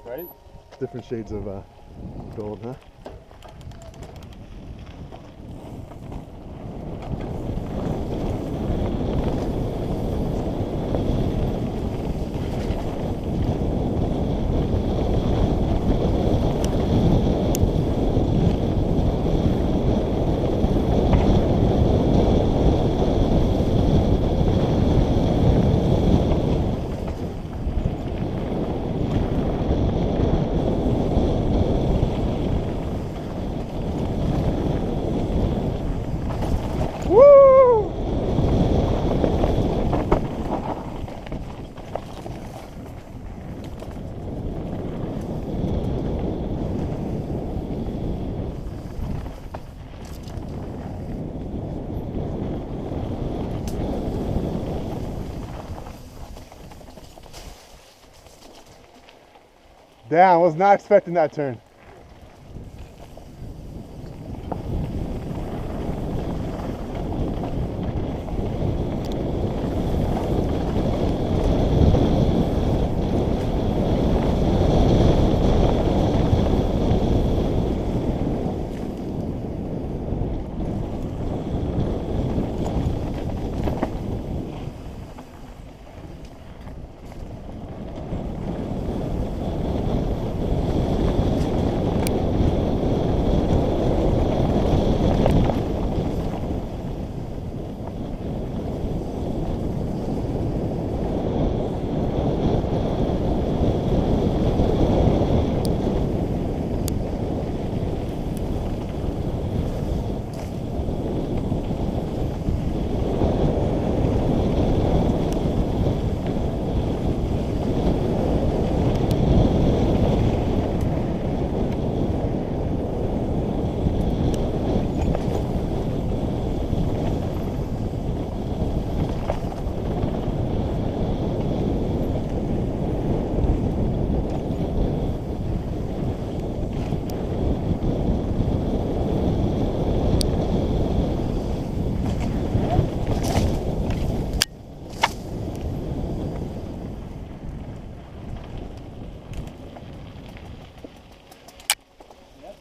right? Different shades of gold, huh? Woo! Damn, I was not expecting that turn.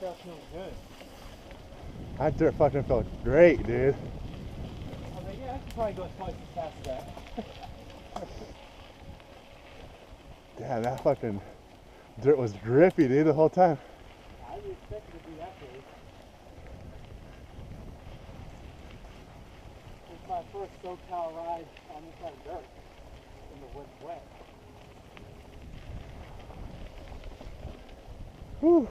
That feels good. That dirt fucking felt great, dude. I was like, yeah, I could probably go twice as fast as that. Damn, that fucking dirt was drippy, dude, the whole time. I didn't expect it to be that big. It's my first SoCal ride on this kind of dirt. And the wood's wet. Whew.